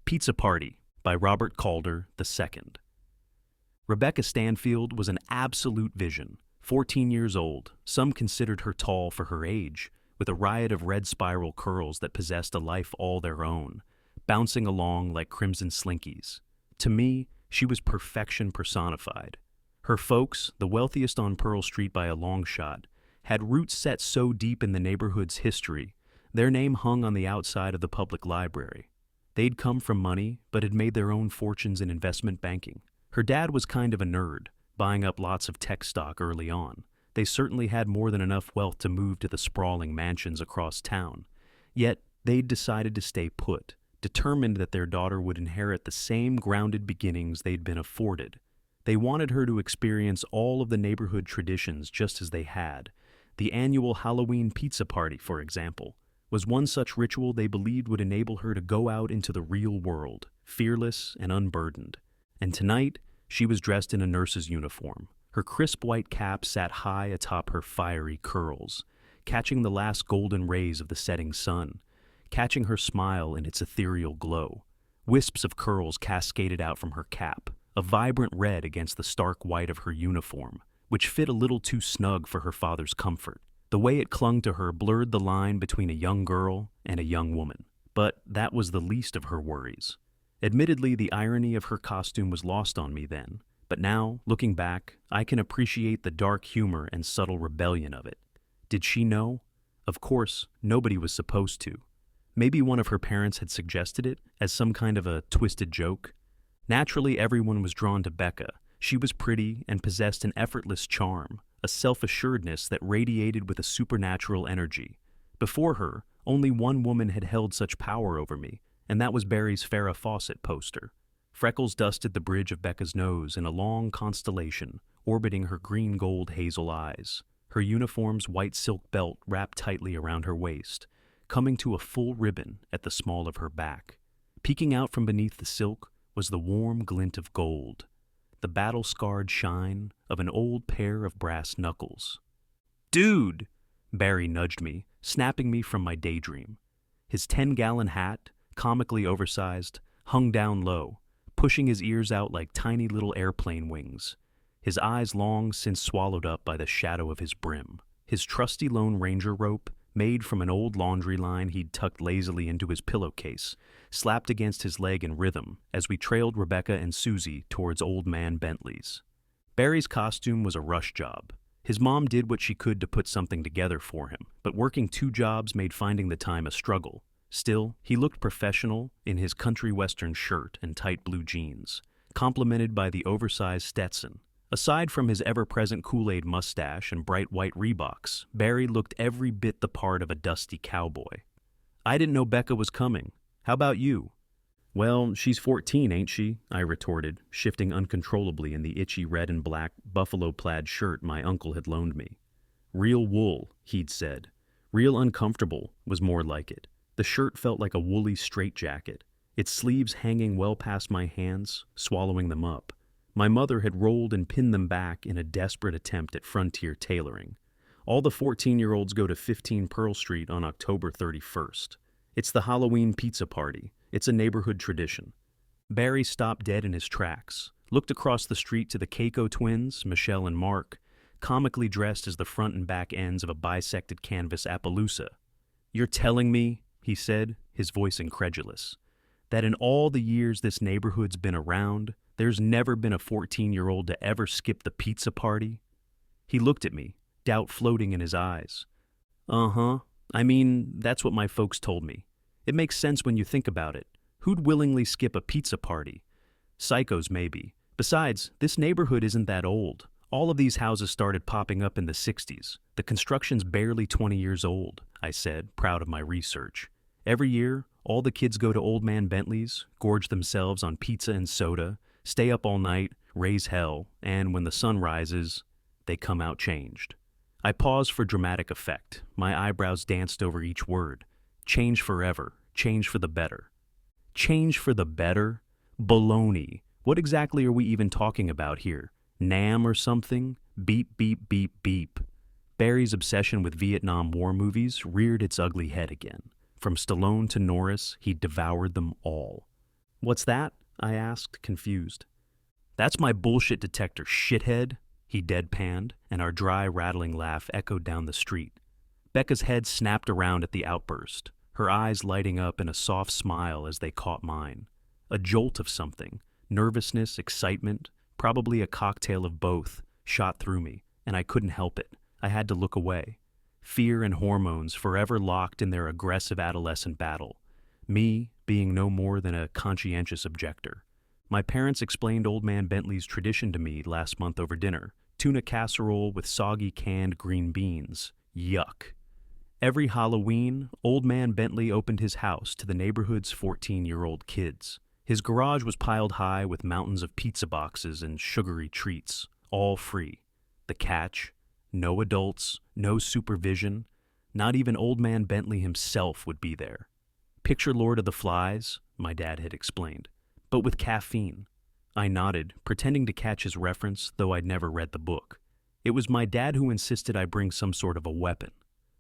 Pizza Party by Robert Calder II. Rebecca Stanfield was an absolute vision. 14 years old, some considered her tall for her age, with a riot of red spiral curls that possessed a life all their own, bouncing along like crimson slinkies. To me, she was perfection personified. Her folks, the wealthiest on Pearl Street by a long shot, had roots set so deep in the neighborhood's history, their name hung on the outside of the public library. They'd come from money, but had made their own fortunes in investment banking. Her dad was kind of a nerd, buying up lots of tech stock early on. They certainly had more than enough wealth to move to the sprawling mansions across town. Yet, they'd decided to stay put, determined that their daughter would inherit the same grounded beginnings they'd been afforded. They wanted her to experience all of the neighborhood traditions just as they had. The annual Halloween pizza party, for example, was one such ritual they believed would enable her to go out into the real world, fearless and unburdened. And tonight, she was dressed in a nurse's uniform. Her crisp white cap sat high atop her fiery curls, catching the last golden rays of the setting sun, catching her smile in its ethereal glow. Wisps of curls cascaded out from her cap, a vibrant red against the stark white of her uniform, which fit a little too snug for her father's comfort. The way it clung to her blurred the line between a young girl and a young woman. But that was the least of her worries. Admittedly, the irony of her costume was lost on me then, but now, looking back, I can appreciate the dark humor and subtle rebellion of it. Did she know? Of course, nobody was supposed to. Maybe one of her parents had suggested it as some kind of a twisted joke. Naturally, everyone was drawn to Becca. She was pretty and possessed an effortless charm, a self-assuredness that radiated with a supernatural energy. Before her, only one woman had held such power over me, and that was Barry's Farrah Fawcett poster. Freckles dusted the bridge of Becca's nose in a long constellation, orbiting her green-gold hazel eyes. Her uniform's white silk belt wrapped tightly around her waist, coming to a full ribbon at the small of her back. Peeking out from beneath the silk was the warm glint of gold, the battle-scarred shine of an old pair of brass knuckles. "Dude!" Barry nudged me, snapping me from my daydream. His 10-gallon hat, comically oversized, hung down low, pushing his ears out like tiny little airplane wings, his eyes long since swallowed up by the shadow of his brim. His trusty Lone Ranger rope, made from an old laundry line he'd tucked lazily into his pillowcase, slapped against his leg in rhythm as we trailed Rebecca and Susie towards Old Man Bentley's. Barry's costume was a rush job. His mom did what she could to put something together for him, but working 2 jobs made finding the time a struggle. Still, he looked professional in his country western shirt and tight blue jeans, complemented by the oversized Stetson. Aside from his ever-present Kool-Aid mustache and bright white Reeboks, Barry looked every bit the part of a dusty cowboy. "I didn't know Becca was coming. How about you?" "Well, she's 14, ain't she?" I retorted, shifting uncontrollably in the itchy red and black buffalo-plaid shirt my uncle had loaned me. "Real wool," he'd said. "Real uncomfortable" was more like it. The shirt felt like a woolly straitjacket, its sleeves hanging well past my hands, swallowing them up. My mother had rolled and pinned them back in a desperate attempt at frontier tailoring. All the 14-year-olds go to 15 Pearl Street on October 31st. It's the Halloween pizza party. It's a neighborhood tradition. Barry stopped dead in his tracks, looked across the street to the Keiko twins, Michelle and Mark, comically dressed as the front and back ends of a bisected canvas Appaloosa. "You're telling me," he said, his voice incredulous, "that in all the years this neighborhood's been around, there's never been a 14-year-old to ever skip the pizza party?" He looked at me, doubt floating in his eyes. "Uh-huh. I mean, that's what my folks told me. It makes sense when you think about it. Who'd willingly skip a pizza party? Psychos, maybe. Besides, this neighborhood isn't that old. All of these houses started popping up in the 60s. The construction's barely 20 years old," I said, proud of my research. "Every year, all the kids go to Old Man Bentley's, gorge themselves on pizza and soda, stay up all night, raise hell, and when the sun rises, they come out changed." I paused for dramatic effect. My eyebrows danced over each word. Change forever. Change for the better. Change for the better? Baloney. What exactly are we even talking about here? Nam or something? Beep, beep, beep, beep. Barry's obsession with Vietnam War movies reared its ugly head again. From Stallone to Norris, he devoured them all. "What's that?" I asked, confused. "That's my bullshit detector, shithead," he deadpanned, and our dry, rattling laugh echoed down the street. Becca's head snapped around at the outburst, her eyes lighting up in a soft smile as they caught mine. A jolt of something, nervousness, excitement, probably a cocktail of both, shot through me, and I couldn't help it. I had to look away. Fear and hormones forever locked in their aggressive adolescent battle. Me being no more than a conscientious objector. My parents explained Old Man Bentley's tradition to me last month over dinner. Tuna casserole with soggy canned green beans. Yuck. Every Halloween, Old Man Bentley opened his house to the neighborhood's 14-year-old kids. His garage was piled high with mountains of pizza boxes and sugary treats, all free. The catch? No adults, no supervision. Not even Old Man Bentley himself would be there. Picture Lord of the Flies, my dad had explained, but with caffeine. I nodded, pretending to catch his reference, though I'd never read the book. It was my dad who insisted I bring some sort of a weapon.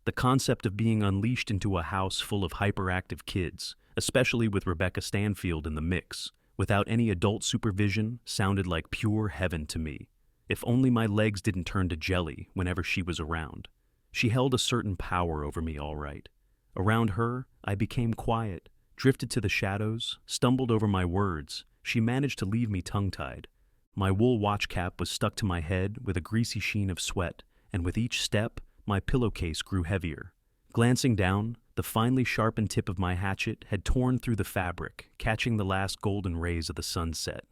The concept of being unleashed into a house full of hyperactive kids, especially with Rebecca Stanfield in the mix, without any adult supervision, sounded like pure heaven to me. If only my legs didn't turn to jelly whenever she was around. She held a certain power over me, all right. Around her, I became quiet, drifted to the shadows, stumbled over my words. She managed to leave me tongue-tied. My wool watch cap was stuck to my head with a greasy sheen of sweat, and with each step, my pillowcase grew heavier. Glancing down, the finely sharpened tip of my hatchet had torn through the fabric, catching the last golden rays of the sunset.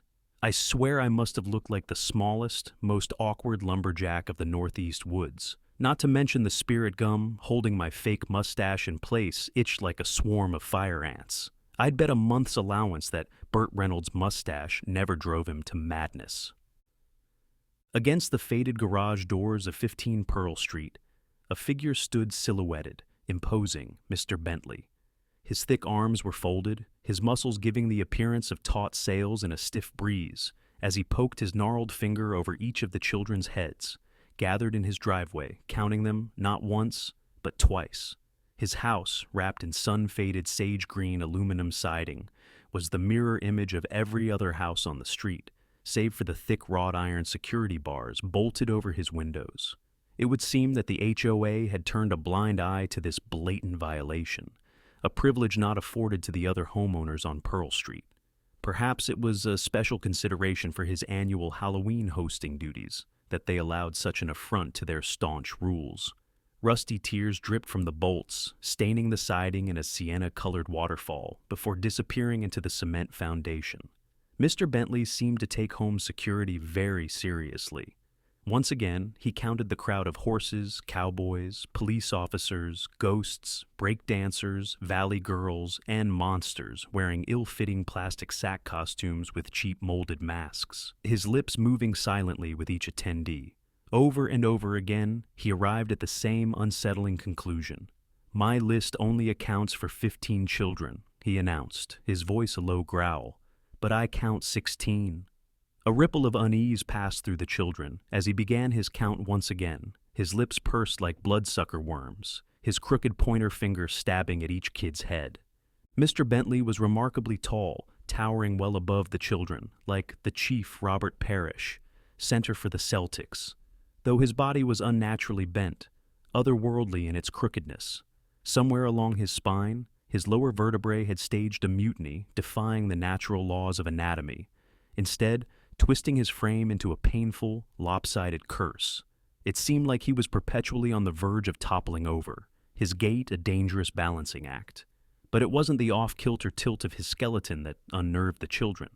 I swear I must have looked like the smallest, most awkward lumberjack of the Northeast woods. Not to mention the spirit gum holding my fake mustache in place itched like a swarm of fire ants. I'd bet a month's allowance that Burt Reynolds' mustache never drove him to madness. Against the faded garage doors of 15 Pearl Street, a figure stood silhouetted, imposing Mr. Bentley. His thick arms were folded, his muscles giving the appearance of taut sails in a stiff breeze, as he poked his gnarled finger over each of the children's heads, gathered in his driveway, counting them not once, but twice. His house, wrapped in sun-faded sage-green aluminum siding, was the mirror image of every other house on the street, save for the thick wrought-iron security bars bolted over his windows. It would seem that the HOA had turned a blind eye to this blatant violation, a privilege not afforded to the other homeowners on Pearl Street. Perhaps it was a special consideration for his annual Halloween hosting duties that they allowed such an affront to their staunch rules. Rusty tears dripped from the bolts, staining the siding in a sienna-colored waterfall before disappearing into the cement foundation. Mr. Bentley seemed to take home security very seriously. Once again, he counted the crowd of horses, cowboys, police officers, ghosts, breakdancers, valley girls, and monsters wearing ill-fitting plastic sack costumes with cheap molded masks, his lips moving silently with each attendee. Over and over again, he arrived at the same unsettling conclusion. "My list only accounts for 15 children," he announced, his voice a low growl. "But I count 16. A ripple of unease passed through the children as he began his count once again, his lips pursed like bloodsucker worms, his crooked pointer finger stabbing at each kid's head. Mr. Bentley was remarkably tall, towering well above the children, like the Chief Robert Parrish, center for the Celtics, though his body was unnaturally bent, otherworldly in its crookedness. Somewhere along his spine, his lower vertebrae had staged a mutiny, defying the natural laws of anatomy, instead twisting his frame into a painful, lopsided curse. It seemed like he was perpetually on the verge of toppling over, his gait a dangerous balancing act. But it wasn't the off-kilter tilt of his skeleton that unnerved the children.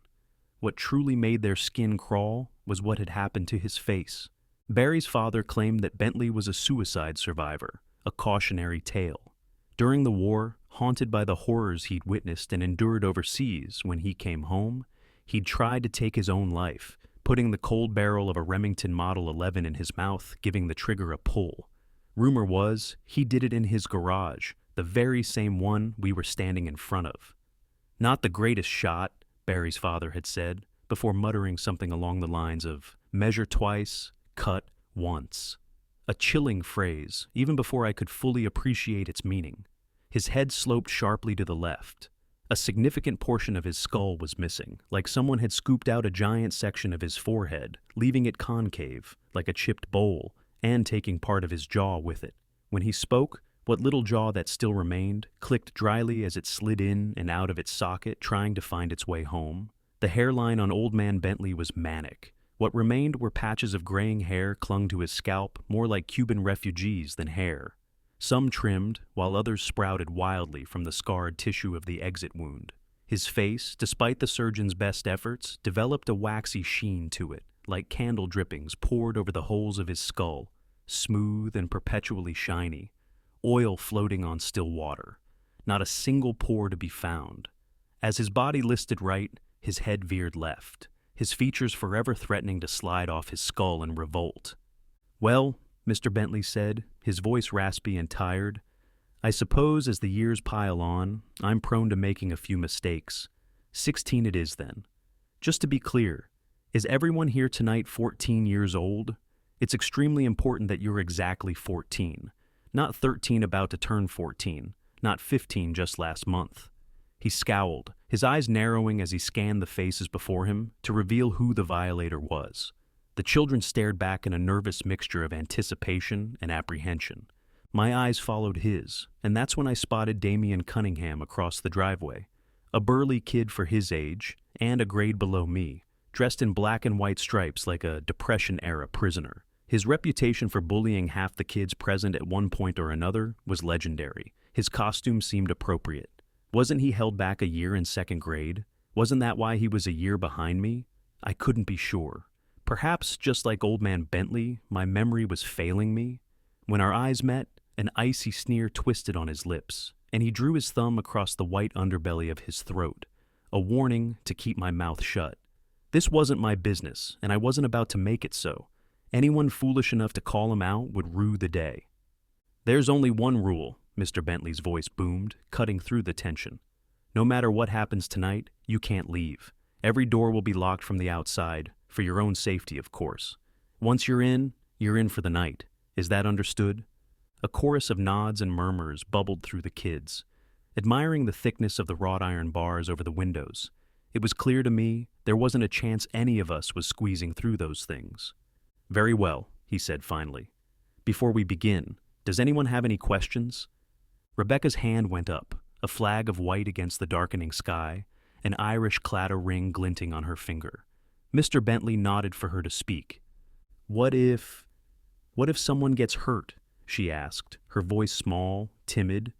What truly made their skin crawl was what had happened to his face. Barry's father claimed that Bentley was a suicide survivor, a cautionary tale. During the war, haunted by the horrors he'd witnessed and endured overseas, when he came home, he'd tried to take his own life, putting the cold barrel of a Remington Model 11 in his mouth, giving the trigger a pull. Rumor was, he did it in his garage, the very same one we were standing in front of. "Not the greatest shot," Barry's father had said, before muttering something along the lines of, "measure twice, cut once." A chilling phrase, even before I could fully appreciate its meaning. His head sloped sharply to the left. A significant portion of his skull was missing, like someone had scooped out a giant section of his forehead, leaving it concave, like a chipped bowl, and taking part of his jaw with it. When he spoke, what little jaw that still remained clicked dryly as it slid in and out of its socket, trying to find its way home. The hairline on Old Man Bentley was manic. What remained were patches of graying hair clung to his scalp, more like Cuban refugees than hair. Some trimmed, while others sprouted wildly from the scarred tissue of the exit wound. His face, despite the surgeon's best efforts, developed a waxy sheen to it, like candle drippings poured over the holes of his skull, smooth and perpetually shiny, oil floating on still water, not a single pore to be found. As his body listed right, his head veered left, his features forever threatening to slide off his skull in revolt. "Well," Mr. Bentley said, his voice raspy and tired, "I suppose as the years pile on, I'm prone to making a few mistakes. 16 it is then. Just to be clear, is everyone here tonight 14 years old? It's extremely important that you're exactly 14. Not 13 about to turn 14, not 15 just last month." He scowled, his eyes narrowing as he scanned the faces before him to reveal who the violator was. The children stared back in a nervous mixture of anticipation and apprehension. My eyes followed his, and that's when I spotted Damian Cunningham across the driveway, a burly kid for his age and a grade below me, dressed in black and white stripes like a Depression-era prisoner. His reputation for bullying half the kids present at one point or another was legendary. His costume seemed appropriate. Wasn't he held back a year in second grade? Wasn't that why he was a year behind me? I couldn't be sure. Perhaps, just like Old Man Bentley, my memory was failing me. When our eyes met, an icy sneer twisted on his lips, and he drew his thumb across the white underbelly of his throat, a warning to keep my mouth shut. This wasn't my business, and I wasn't about to make it so. Anyone foolish enough to call him out would rue the day. "There's only one rule," Mr. Bentley's voice boomed, cutting through the tension. "No matter what happens tonight, you can't leave. Every door will be locked from the outside, for your own safety, of course. Once you're in for the night. Is that understood?" A chorus of nods and murmurs bubbled through the kids, admiring the thickness of the wrought iron bars over the windows. It was clear to me there wasn't a chance any of us was squeezing through those things. "Very well," he said finally. "Before we begin, does anyone have any questions?" Rebecca's hand went up, a flag of white against the darkening sky, an Irish claddagh ring glinting on her finger. Mr. Bentley nodded for her to speak. What if someone gets hurt?" she asked, her voice small, timid,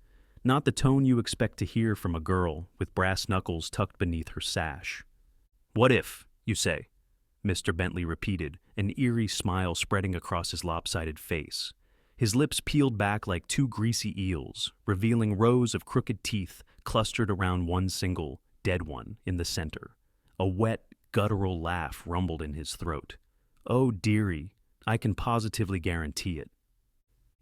not the tone you expect to hear from a girl with brass knuckles tucked beneath her sash. "What if, you say?" Mr. Bentley repeated, an eerie smile spreading across his lopsided face. His lips peeled back like two greasy eels, revealing rows of crooked teeth clustered around one single, dead one in the center. A wet, guttural laugh rumbled in his throat. "Oh, dearie, I can positively guarantee it."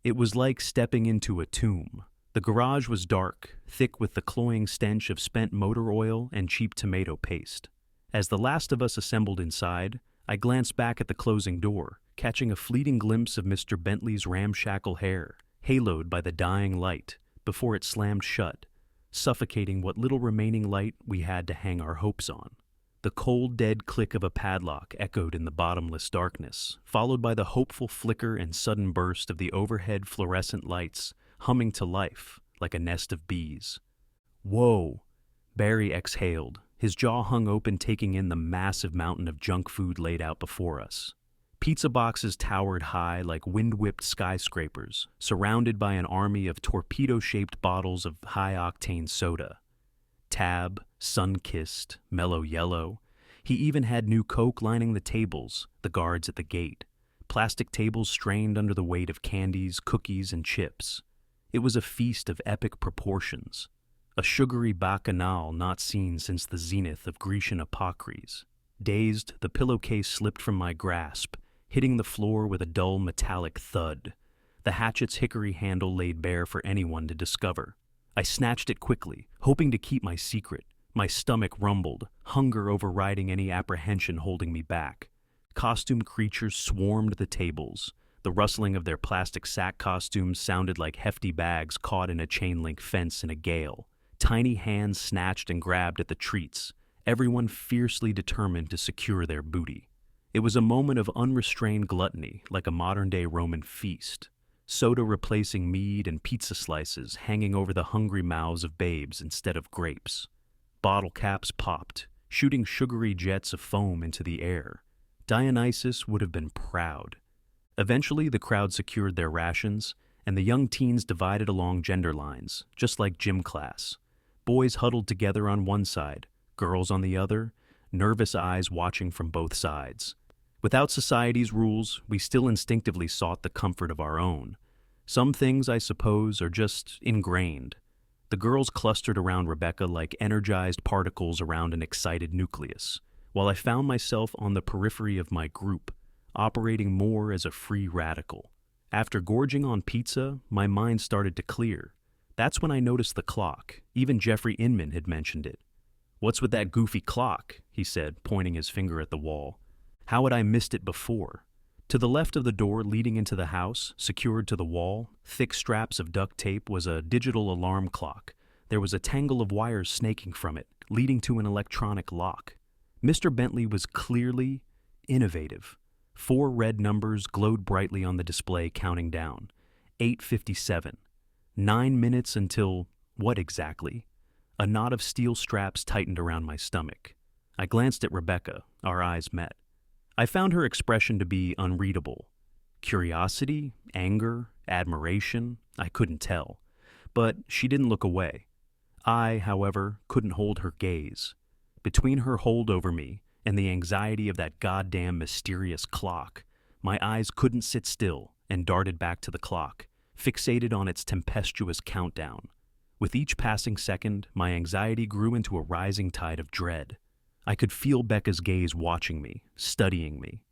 It was like stepping into a tomb. The garage was dark, thick with the cloying stench of spent motor oil and cheap tomato paste. As the last of us assembled inside, I glanced back at the closing door, catching a fleeting glimpse of Mr. Bentley's ramshackle hair, haloed by the dying light, before it slammed shut, suffocating what little remaining light we had to hang our hopes on. The cold, dead click of a padlock echoed in the bottomless darkness, followed by the hopeful flicker and sudden burst of the overhead fluorescent lights, humming to life like a nest of bees. "Whoa!" Barry exhaled, his jaw hung open, taking in the massive mountain of junk food laid out before us. Pizza boxes towered high like wind-whipped skyscrapers, surrounded by an army of torpedo-shaped bottles of high-octane soda. Tab, sun-kissed, mellow yellow. He even had new Coke lining the tables, the guards at the gate. Plastic tables strained under the weight of candies, cookies, and chips. It was a feast of epic proportions. A sugary bacchanal not seen since the zenith of Grecian apocries. Dazed, the pillowcase slipped from my grasp, hitting the floor with a dull metallic thud. The hatchet's hickory handle laid bare for anyone to discover. I snatched it quickly, hoping to keep my secret. My stomach rumbled, hunger overriding any apprehension holding me back. Costumed creatures swarmed the tables. The rustling of their plastic sack costumes sounded like hefty bags caught in a chain-link fence in a gale. Tiny hands snatched and grabbed at the treats, everyone fiercely determined to secure their booty. It was a moment of unrestrained gluttony, like a modern-day Roman feast. Soda replacing mead and pizza slices hanging over the hungry mouths of babes instead of grapes. Bottle caps popped, shooting sugary jets of foam into the air. Dionysus would have been proud. Eventually, the crowd secured their rations, and the young teens divided along gender lines, just like gym class. Boys huddled together on one side, girls on the other, nervous eyes watching from both sides. Without society's rules, we still instinctively sought the comfort of our own. Some things, I suppose, are just ingrained. The girls clustered around Rebecca like energized particles around an excited nucleus, while I found myself on the periphery of my group, operating more as a free radical. After gorging on pizza, my mind started to clear. That's when I noticed the clock. Even Jeffrey Inman had mentioned it. "What's with that goofy clock?" he said, pointing his finger at the wall. How had I missed it before? To the left of the door leading into the house, secured to the wall, thick straps of duct tape, was a digital alarm clock. There was a tangle of wires snaking from it, leading to an electronic lock. Mr. Bentley was clearly innovative. 4 red numbers glowed brightly on the display, counting down. 8:57. 9 minutes until what exactly? A knot of steel straps tightened around my stomach. I glanced at Rebecca. Our eyes met. I found her expression to be unreadable. Curiosity, anger, admiration, I couldn't tell. But she didn't look away. I, however, couldn't hold her gaze. Between her hold over me and the anxiety of that goddamn mysterious clock, my eyes couldn't sit still and darted back to the clock, fixated on its tempestuous countdown. With each passing second, my anxiety grew into a rising tide of dread. I could feel Becca's gaze watching me, studying me.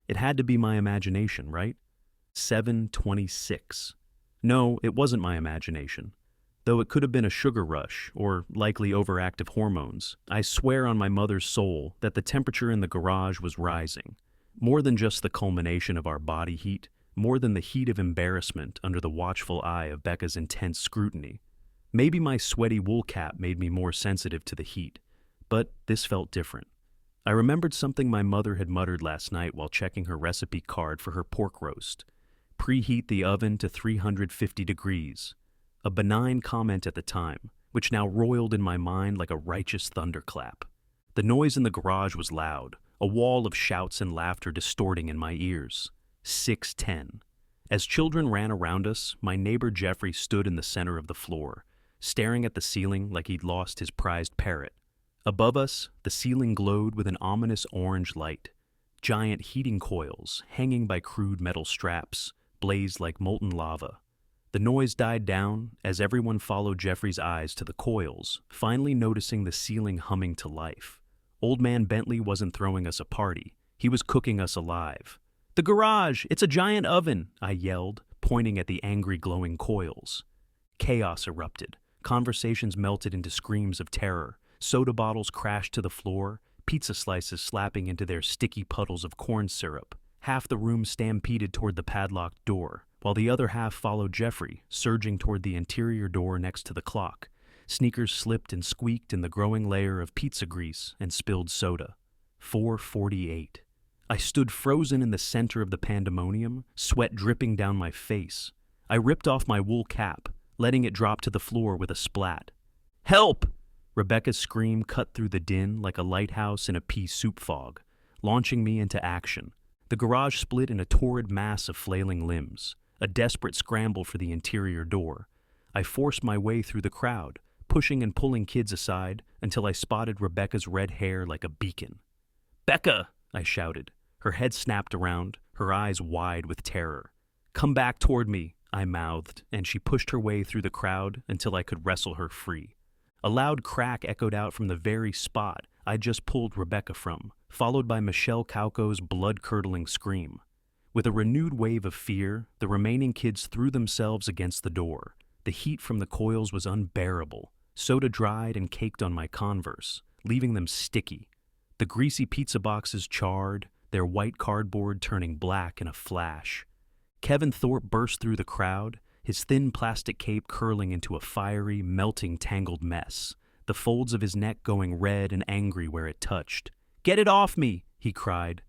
It had to be my imagination, right? 7:26. No, it wasn't my imagination. Though it could have been a sugar rush, or likely overactive hormones, I swear on my mother's soul that the temperature in the garage was rising. More than just the culmination of our body heat, more than the heat of embarrassment under the watchful eye of Becca's intense scrutiny. Maybe my sweaty wool cap made me more sensitive to the heat, but this felt different. I remembered something my mother had muttered last night while checking her recipe card for her pork roast. Preheat the oven to 350 degrees. A benign comment at the time, which now roiled in my mind like a righteous thunderclap. The noise in the garage was loud, a wall of shouts and laughter distorting in my ears. 6:10. As children ran around us, my neighbor Jeffrey stood in the center of the floor, staring at the ceiling like he'd lost his prized parrot. Above us, the ceiling glowed with an ominous orange light. Giant heating coils, hanging by crude metal straps, blazed like molten lava. The noise died down as everyone followed Jeffrey's eyes to the coils, finally noticing the ceiling humming to life. Old Man Bentley wasn't throwing us a party. He was cooking us alive. "The garage! It's a giant oven!" I yelled, pointing at the angry glowing coils. Chaos erupted. Conversations melted into screams of terror. Soda bottles crashed to the floor, pizza slices slapping into their sticky puddles of corn syrup. Half the room stampeded toward the padlocked door, while the other half followed Jeffrey, surging toward the interior door next to the clock. Sneakers slipped and squeaked in the growing layer of pizza grease and spilled soda. 4:48. I stood frozen in the center of the pandemonium, sweat dripping down my face. I ripped off my wool cap, letting it drop to the floor with a splat. "Help!" Rebecca's scream cut through the din like a lighthouse in a pea soup fog, launching me into action. The garage split in a torrid mass of flailing limbs, a desperate scramble for the interior door. I forced my way through the crowd, pushing and pulling kids aside until I spotted Rebecca's red hair like a beacon. "Becca!" I shouted. Her head snapped around, her eyes wide with terror. "Come back toward me," I mouthed, and she pushed her way through the crowd until I could wrestle her free. A loud crack echoed out from the very spot I just pulled Rebecca from, followed by Michelle Kauko's blood-curdling scream. With a renewed wave of fear, the remaining kids threw themselves against the door. The heat from the coils was unbearable. Soda dried and caked on my Converse, leaving them sticky. The greasy pizza boxes charred, their white cardboard turning black in a flash. Kevin Thorpe burst through the crowd, his thin plastic cape curling into a fiery, melting, tangled mess, the folds of his neck going red and angry where it touched. "Get it off me!" he cried.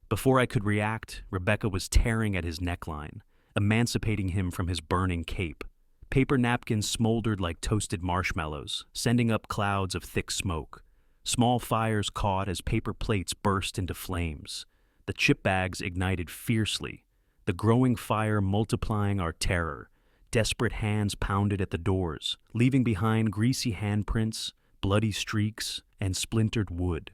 Before I could react, Rebecca was tearing at his neckline, emancipating him from his burning cape. Paper napkins smoldered like toasted marshmallows, sending up clouds of thick smoke. Small fires caught as paper plates burst into flames. The chip bags ignited fiercely, the growing fire multiplying our terror. Desperate hands pounded at the doors, leaving behind greasy handprints, bloody streaks, and splintered wood.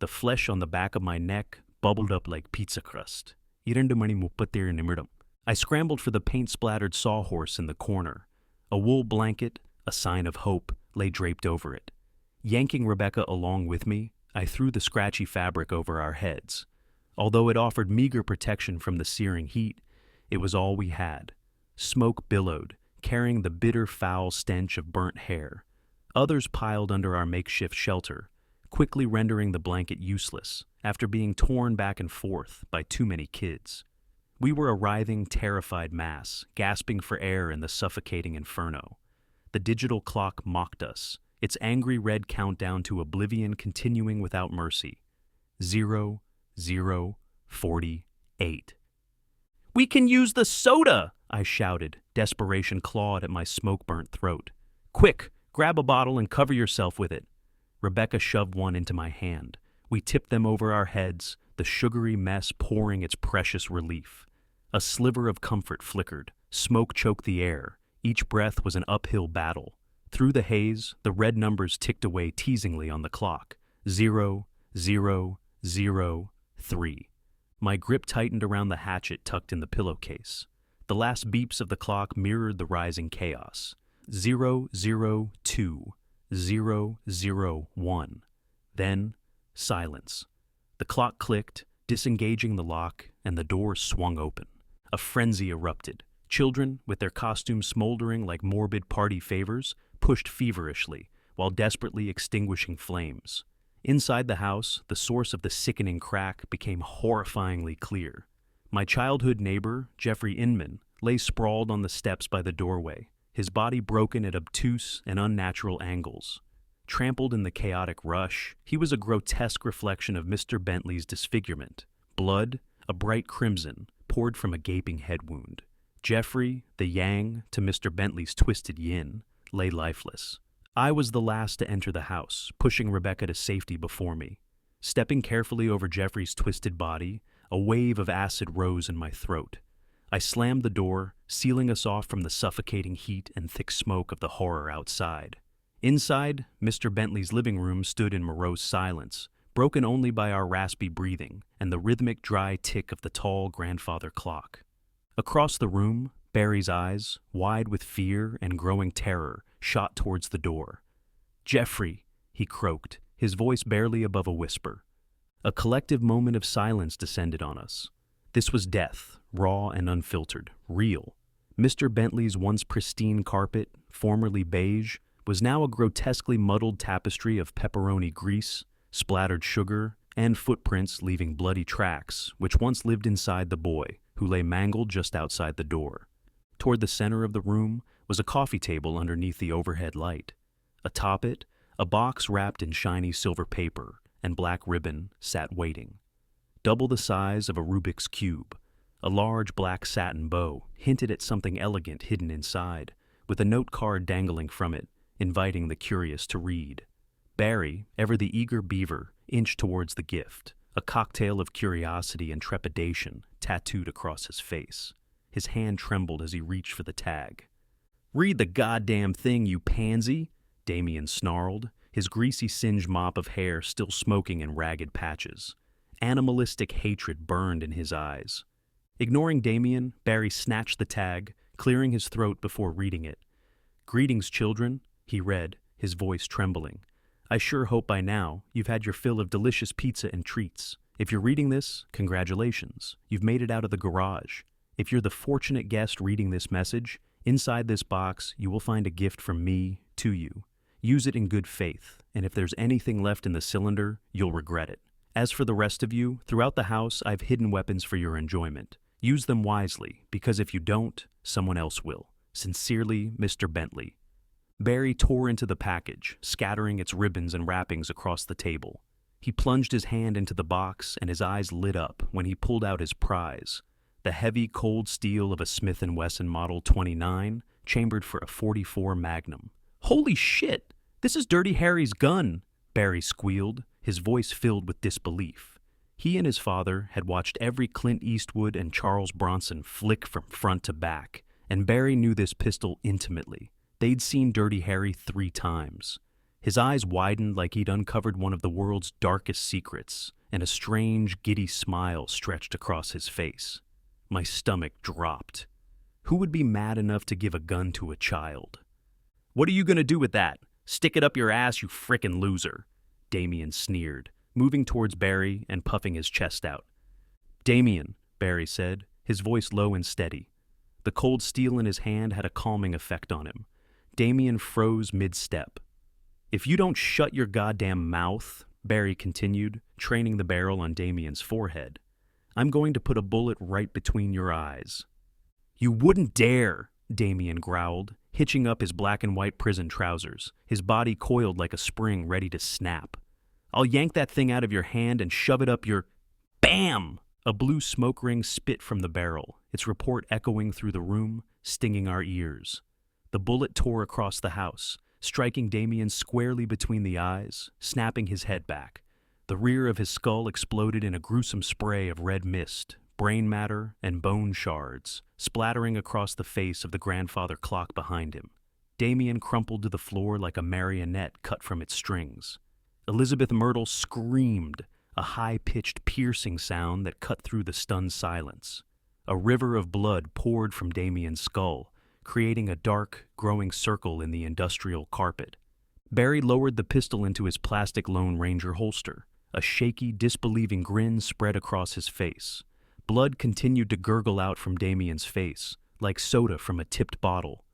The flesh on the back of my neck bubbled up like pizza crust. 2:37 நிமிடம். I scrambled for the paint-splattered sawhorse in the corner. A wool blanket, a sign of hope, lay draped over it. Yanking Rebecca along with me, I threw the scratchy fabric over our heads. Although it offered meager protection from the searing heat, it was all we had. Smoke billowed, carrying the bitter, foul stench of burnt hair. Others piled under our makeshift shelter, quickly rendering the blanket useless after being torn back and forth by too many kids. We were a writhing, terrified mass, gasping for air in the suffocating inferno. The digital clock mocked us, its angry red countdown to oblivion continuing without mercy. 0, 0, 48. "We can use the soda!" I shouted, desperation clawed at my smoke-burnt throat. "Quick, grab a bottle and cover yourself with it." Rebecca shoved one into my hand. We tipped them over our heads, the sugary mess pouring its precious relief. A sliver of comfort flickered. Smoke choked the air. Each breath was an uphill battle. Through the haze, the red numbers ticked away teasingly on the clock. 0, 0, 0, 3. My grip tightened around the hatchet tucked in the pillowcase. The last beeps of the clock mirrored the rising chaos. 0, 0, 2, 0, 0, 1. Then, silence. The clock clicked, disengaging the lock, and the door swung open. A frenzy erupted. Children, with their costumes smoldering like morbid party favors, pushed feverishly, while desperately extinguishing flames. Inside the house, the source of the sickening crack became horrifyingly clear. My childhood neighbor, Jeffrey Inman, lay sprawled on the steps by the doorway, his body broken at obtuse and unnatural angles. Trampled in the chaotic rush, he was a grotesque reflection of Mr. Bentley's disfigurement. Blood, a bright crimson, poured from a gaping head wound. Jeffrey, the yang to Mr. Bentley's twisted yin, lay lifeless. I was the last to enter the house, pushing Rebecca to safety before me. Stepping carefully over Jeffrey's twisted body, a wave of acid rose in my throat. I slammed the door, sealing us off from the suffocating heat and thick smoke of the horror outside. Inside, Mr. Bentley's living room stood in morose silence, broken only by our raspy breathing and the rhythmic dry tick of the tall grandfather clock. Across the room, Barry's eyes, wide with fear and growing terror, shot towards the door. "Jeffrey," he croaked, his voice barely above a whisper. A collective moment of silence descended on us. This was death, raw and unfiltered, real. Mr. Bentley's once pristine carpet, formerly beige, was now a grotesquely muddled tapestry of pepperoni grease, splattered sugar, and footprints leaving bloody tracks, which once lived inside the boy, who lay mangled just outside the door. Toward the center of the room was a coffee table underneath the overhead light. Atop it, a box wrapped in shiny silver paper and black ribbon sat waiting. Double the size of a Rubik's Cube, a large black satin bow hinted at something elegant hidden inside, with a note card dangling from it, inviting the curious to read. Barry, ever the eager beaver, inched towards the gift, a cocktail of curiosity and trepidation tattooed across his face. His hand trembled as he reached for the tag. "Read the goddamn thing, you pansy!" Damien snarled, his greasy singed mop of hair still smoking in ragged patches. Animalistic hatred burned in his eyes. Ignoring Damien, Barry snatched the tag, clearing his throat before reading it. "Greetings, children," he read, his voice trembling. "I sure hope by now you've had your fill of delicious pizza and treats. If you're reading this, congratulations. You've made it out of the garage. If you're the fortunate guest reading this message, inside this box you will find a gift from me to you. Use it in good faith, and if there's anything left in the cylinder, you'll regret it. As for the rest of you, throughout the house I've hidden weapons for your enjoyment. Use them wisely, because if you don't, someone else will. Sincerely, Mr. Bentley. Barry tore into the package, scattering its ribbons and wrappings across the table. He plunged his hand into the box, and his eyes lit up when he pulled out his prize, the heavy, cold steel of a Smith & Wesson Model 29, chambered for a .44 Magnum. "Holy shit! This is Dirty Harry's gun!" Barry squealed, his voice filled with disbelief. He and his father had watched every Clint Eastwood and Charles Bronson flick from front to back, and Barry knew this pistol intimately. They'd seen Dirty Harry 3 times. His eyes widened like he'd uncovered one of the world's darkest secrets, and a strange, giddy smile stretched across his face. My stomach dropped. Who would be mad enough to give a gun to a child? "What are you gonna do with that? Stick it up your ass, you frickin' loser," Damien sneered, moving towards Barry and puffing his chest out. "Damien," Barry said, his voice low and steady. The cold steel in his hand had a calming effect on him. Damien froze mid-step. "If you don't shut your goddamn mouth," Barry continued, training the barrel on Damien's forehead, "I'm going to put a bullet right between your eyes." "You wouldn't dare," Damien growled, hitching up his black and white prison trousers, his body coiled like a spring ready to snap. "I'll yank that thing out of your hand and shove it up your—" BAM! A blue smoke ring spit from the barrel, its report echoing through the room, stinging our ears. The bullet tore across the house, striking Damien squarely between the eyes, snapping his head back. The rear of his skull exploded in a gruesome spray of red mist, brain matter, and bone shards, splattering across the face of the grandfather clock behind him. Damien crumpled to the floor like a marionette cut from its strings. Elizabeth Myrtle screamed, a high-pitched, piercing sound that cut through the stunned silence. A river of blood poured from Damien's skull, creating a dark, growing circle in the industrial carpet. Barry lowered the pistol into his plastic Lone Ranger holster. A shaky, disbelieving grin spread across his face. Blood continued to gurgle out from Damien's face, like soda from a tipped bottle.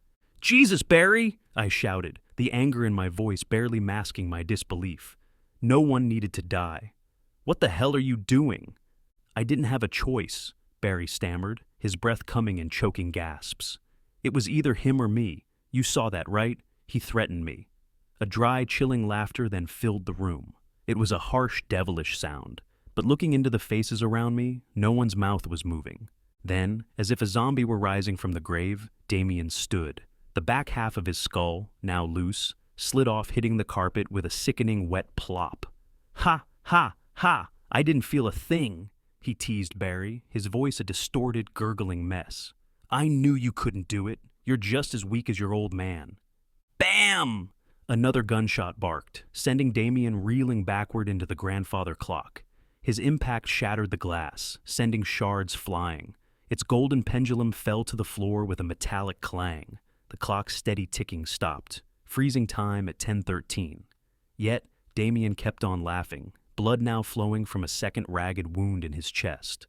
"Jesus, Barry!" I shouted, the anger in my voice barely masking my disbelief. No one needed to die. "What the hell are you doing?" "I didn't have a choice," Barry stammered, his breath coming in choking gasps. "It was either him or me. You saw that, right? He threatened me." A dry, chilling laughter then filled the room. It was a harsh, devilish sound, but looking into the faces around me, no one's mouth was moving. Then, as if a zombie were rising from the grave, Damien stood. The back half of his skull, now loose, slid off, hitting the carpet with a sickening wet plop. "Ha, ha, ha! I didn't feel a thing," he teased Barry, his voice a distorted, gurgling mess. "I knew you couldn't do it. You're just as weak as your old man." BAM! Another gunshot barked, sending Damien reeling backward into the grandfather clock. His impact shattered the glass, sending shards flying. Its golden pendulum fell to the floor with a metallic clang. The clock's steady ticking stopped, freezing time at 10:13. Yet, Damien kept on laughing, blood now flowing from a second ragged wound in his chest.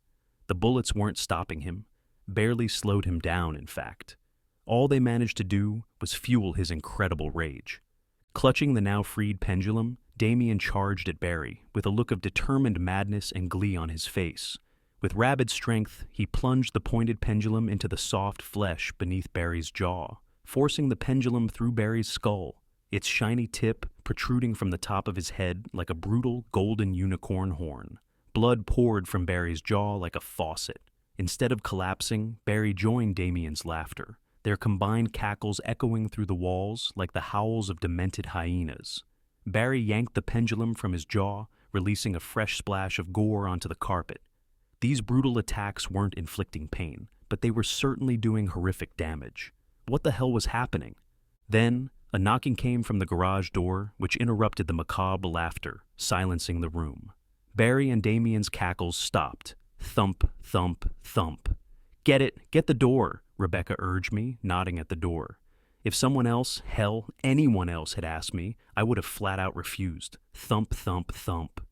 The bullets weren't stopping him, barely slowed him down, in fact. All they managed to do was fuel his incredible rage. Clutching the now freed pendulum, Damien charged at Barry, with a look of determined madness and glee on his face. With rabid strength, he plunged the pointed pendulum into the soft flesh beneath Barry's jaw, forcing the pendulum through Barry's skull, its shiny tip protruding from the top of his head like a brutal golden unicorn horn. Blood poured from Barry's jaw like a faucet. Instead of collapsing, Barry joined Damien's laughter, their combined cackles echoing through the walls like the howls of demented hyenas. Barry yanked the pendulum from his jaw, releasing a fresh splash of gore onto the carpet. These brutal attacks weren't inflicting pain, but they were certainly doing horrific damage. What the hell was happening? Then, a knocking came from the garage door, which interrupted the macabre laughter, silencing the room. Barry and Damien's cackles stopped. Thump, thump, thump. "Get it, get the door," Rebecca urged me, nodding at the door. If someone else, hell, anyone else had asked me, I would have flat out refused. Thump, thump, thump.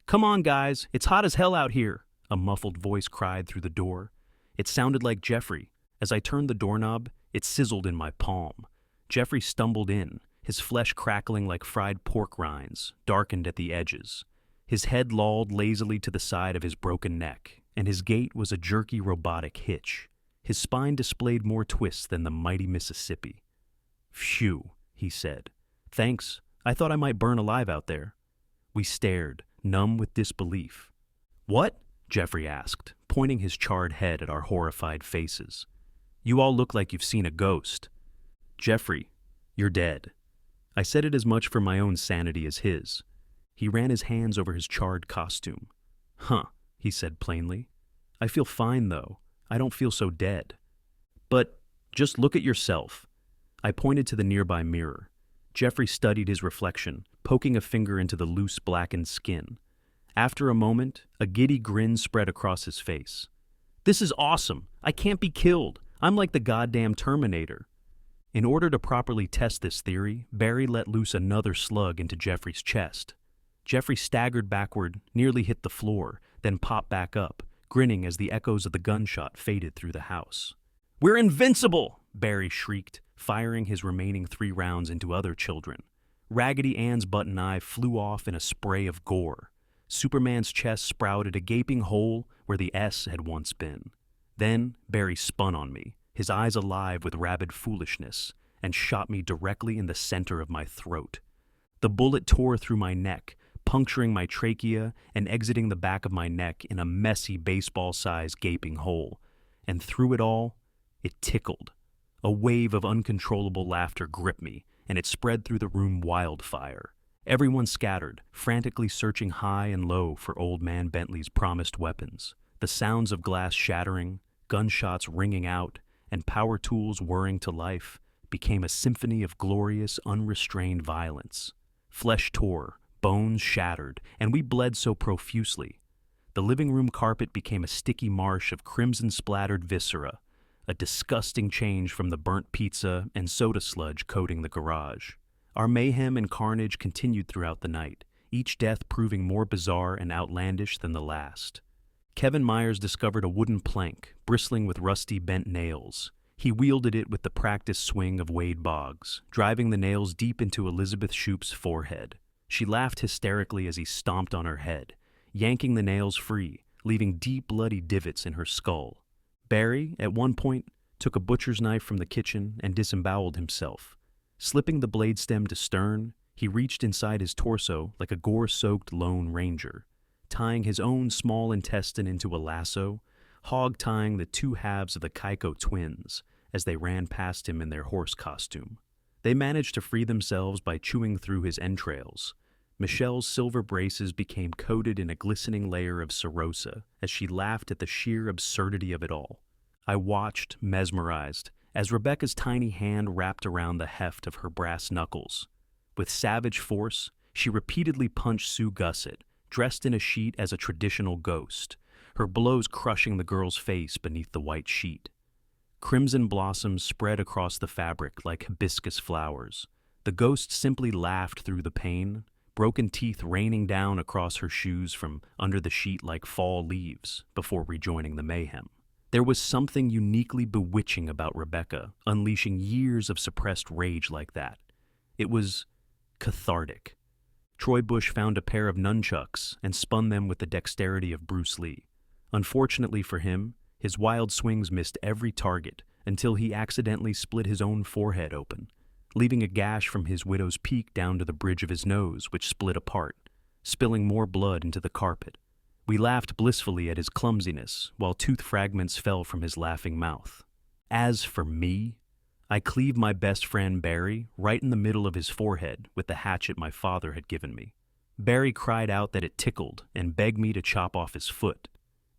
"Come on, guys, it's hot as hell out here," a muffled voice cried through the door. It sounded like Jeffrey. As I turned the doorknob, it sizzled in my palm. Jeffrey stumbled in, his flesh crackling like fried pork rinds, darkened at the edges. His head lolled lazily to the side of his broken neck, and his gait was a jerky robotic hitch. His spine displayed more twists than the mighty Mississippi. "Phew," he said. "Thanks. I thought I might burn alive out there." We stared, numb with disbelief. "What?" Jeffrey asked, pointing his charred head at our horrified faces. "You all look like you've seen a ghost." "Jeffrey, you're dead." I said it as much for my own sanity as his. He ran his hands over his charred costume. "Huh," he said plainly. "I feel fine, though. I don't feel so dead." "But just look at yourself." I pointed to the nearby mirror. Jeffrey studied his reflection, poking a finger into the loose blackened skin. After a moment, a giddy grin spread across his face. "This is awesome! I can't be killed! I'm like the goddamn Terminator." In order to properly test this theory, Barry let loose another slug into Jeffrey's chest. Jeffrey staggered backward, nearly hit the floor, then popped back up, grinning as the echoes of the gunshot faded through the house. "We're invincible!" Barry shrieked, firing his remaining 3 rounds into other children. Raggedy Ann's button eye flew off in a spray of gore. Superman's chest sprouted a gaping hole where the S had once been. Then Barry spun on me, his eyes alive with rabid foolishness, and shot me directly in the center of my throat. The bullet tore through my neck, puncturing my trachea and exiting the back of my neck in a messy baseball-sized gaping hole. And through it all, it tickled. A wave of uncontrollable laughter gripped me, and it spread through the room wildfire. Everyone scattered, frantically searching high and low for Old Man Bentley's promised weapons. The sounds of glass shattering, gunshots ringing out, and power tools whirring to life became a symphony of glorious, unrestrained violence. Flesh tore, bones shattered, and we bled so profusely. The living room carpet became a sticky marsh of crimson-splattered viscera, a disgusting change from the burnt pizza and soda sludge coating the garage. Our mayhem and carnage continued throughout the night, each death proving more bizarre and outlandish than the last. Kevin Myers discovered a wooden plank, bristling with rusty bent nails. He wielded it with the practiced swing of Wade Boggs, driving the nails deep into Elizabeth Shoupp's forehead. She laughed hysterically as he stomped on her head, yanking the nails free, leaving deep bloody divots in her skull. Barry, at one point, took a butcher's knife from the kitchen and disemboweled himself. Slipping the blade stem to stern, he reached inside his torso like a gore-soaked Lone Ranger, tying his own small intestine into a lasso, hog-tying the 2 halves of the Kaiko twins as they ran past him in their horse costume. They managed to free themselves by chewing through his entrails. Michelle's silver braces became coated in a glistening layer of serosa as she laughed at the sheer absurdity of it all. I watched, mesmerized, as Rebecca's tiny hand wrapped around the heft of her brass knuckles. With savage force, she repeatedly punched Sue Gusset, dressed in a sheet as a traditional ghost, her blows crushing the girl's face beneath the white sheet. Crimson blossoms spread across the fabric like hibiscus flowers. The ghost simply laughed through the pain, broken teeth raining down across her shoes from under the sheet like fall leaves before rejoining the mayhem. There was something uniquely bewitching about Rebecca, unleashing years of suppressed rage like that. It was cathartic. Troy Bush found a pair of nunchucks and spun them with the dexterity of Bruce Lee. Unfortunately for him, his wild swings missed every target until he accidentally split his own forehead open, leaving a gash from his widow's peak down to the bridge of his nose, which split apart, spilling more blood into the carpet. We laughed blissfully at his clumsiness, while tooth fragments fell from his laughing mouth. As for me, I cleaved my best friend Barry right in the middle of his forehead with the hatchet my father had given me. Barry cried out that it tickled and begged me to chop off his foot.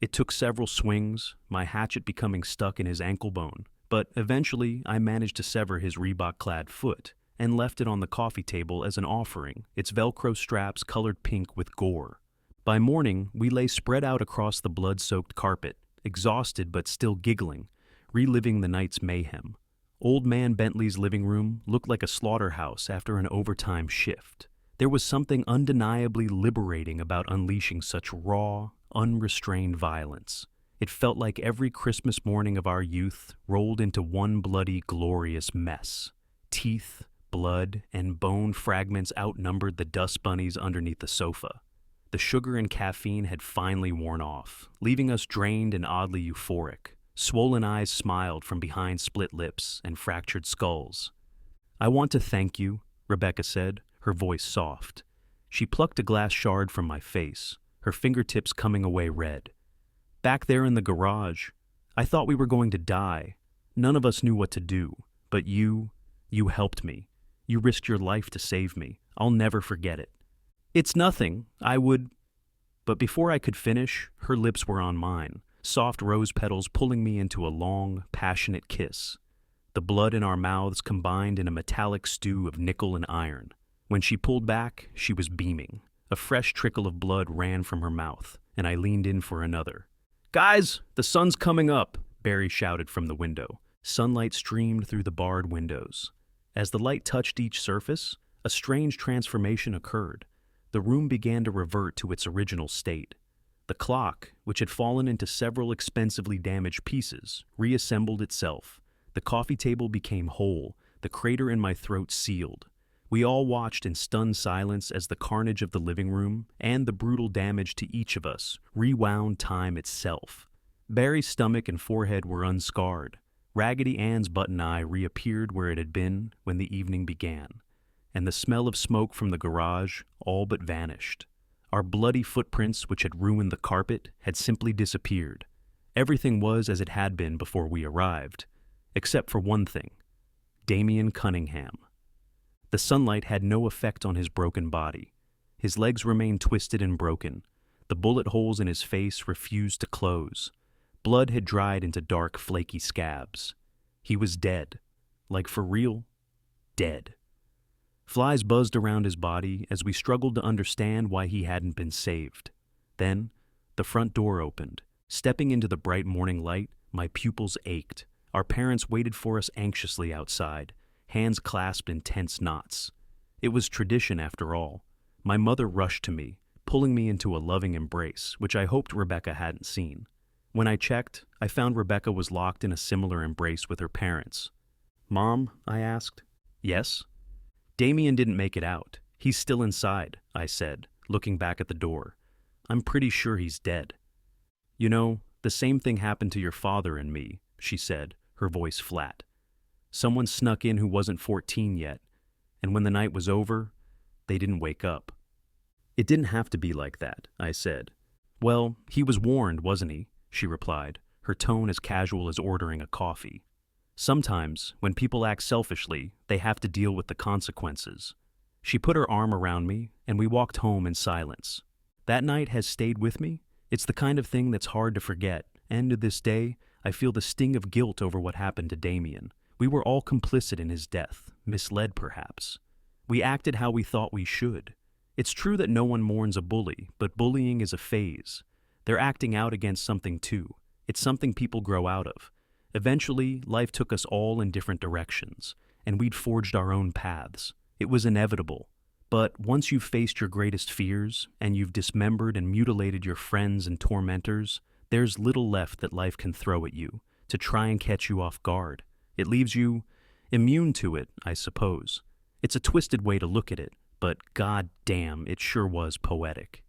It took several swings, my hatchet becoming stuck in his ankle bone, but eventually I managed to sever his Reebok-clad foot and left it on the coffee table as an offering, its Velcro straps colored pink with gore. By morning, we lay spread out across the blood-soaked carpet, exhausted but still giggling, reliving the night's mayhem. Old Man Bentley's living room looked like a slaughterhouse after an overtime shift. There was something undeniably liberating about unleashing such raw, unrestrained violence. It felt like every Christmas morning of our youth rolled into one bloody, glorious mess. Teeth, blood, and bone fragments outnumbered the dust bunnies underneath the sofa. The sugar and caffeine had finally worn off, leaving us drained and oddly euphoric. Swollen eyes smiled from behind split lips and fractured skulls. "I want to thank you," Rebecca said, her voice soft. She plucked a glass shard from my face, her fingertips coming away red. "Back there in the garage, I thought we were going to die. None of us knew what to do, but you helped me. You risked your life to save me. I'll never forget it." "It's nothing. I would—" But before I could finish, her lips were on mine, soft rose petals pulling me into a long, passionate kiss. The blood in our mouths combined in a metallic stew of nickel and iron. When she pulled back, she was beaming. A fresh trickle of blood ran from her mouth, and I leaned in for another. "Guys, the sun's coming up," Barry shouted from the window. Sunlight streamed through the barred windows. As the light touched each surface, a strange transformation occurred. The room began to revert to its original state. The clock, which had fallen into several expensively damaged pieces, reassembled itself. The coffee table became whole, the crater in my throat sealed. We all watched in stunned silence as the carnage of the living room and the brutal damage to each of us rewound time itself. Barry's stomach and forehead were unscarred. Raggedy Ann's button eye reappeared where it had been when the evening began, and the smell of smoke from the garage all but vanished. Our bloody footprints, which had ruined the carpet, had simply disappeared. Everything was as it had been before we arrived, except for one thing: Damien Cunningham. The sunlight had no effect on his broken body. His legs remained twisted and broken. The bullet holes in his face refused to close. Blood had dried into dark, flaky scabs. He was dead. Like for real, dead. Flies buzzed around his body as we struggled to understand why he hadn't been saved. Then, the front door opened. Stepping into the bright morning light, my pupils ached. Our parents waited for us anxiously outside, hands clasped in tense knots. It was tradition, after all. My mother rushed to me, pulling me into a loving embrace, which I hoped Rebecca hadn't seen. When I checked, I found Rebecca was locked in a similar embrace with her parents. "Mom?" I asked. "Yes?" "Damien didn't make it out. He's still inside," I said, looking back at the door. "I'm pretty sure he's dead." "You know, the same thing happened to your father and me," she said, her voice flat. "Someone snuck in who wasn't 14 yet, and when the night was over, they didn't wake up." "It didn't have to be like that," I said. "Well, he was warned, wasn't he?" she replied, her tone as casual as ordering a coffee. "Sometimes, when people act selfishly, they have to deal with the consequences." She put her arm around me, and we walked home in silence. That night has stayed with me. It's the kind of thing that's hard to forget, and to this day, I feel the sting of guilt over what happened to Damien. We were all complicit in his death, misled perhaps. We acted how we thought we should. It's true that no one mourns a bully, but bullying is a phase. They're acting out against something too. It's something people grow out of. Eventually, life took us all in different directions, and we'd forged our own paths. It was inevitable. But once you've faced your greatest fears, and you've dismembered and mutilated your friends and tormentors, there's little left that life can throw at you to try and catch you off guard. It leaves you immune to it, I suppose. It's a twisted way to look at it, but god damn, it sure was poetic.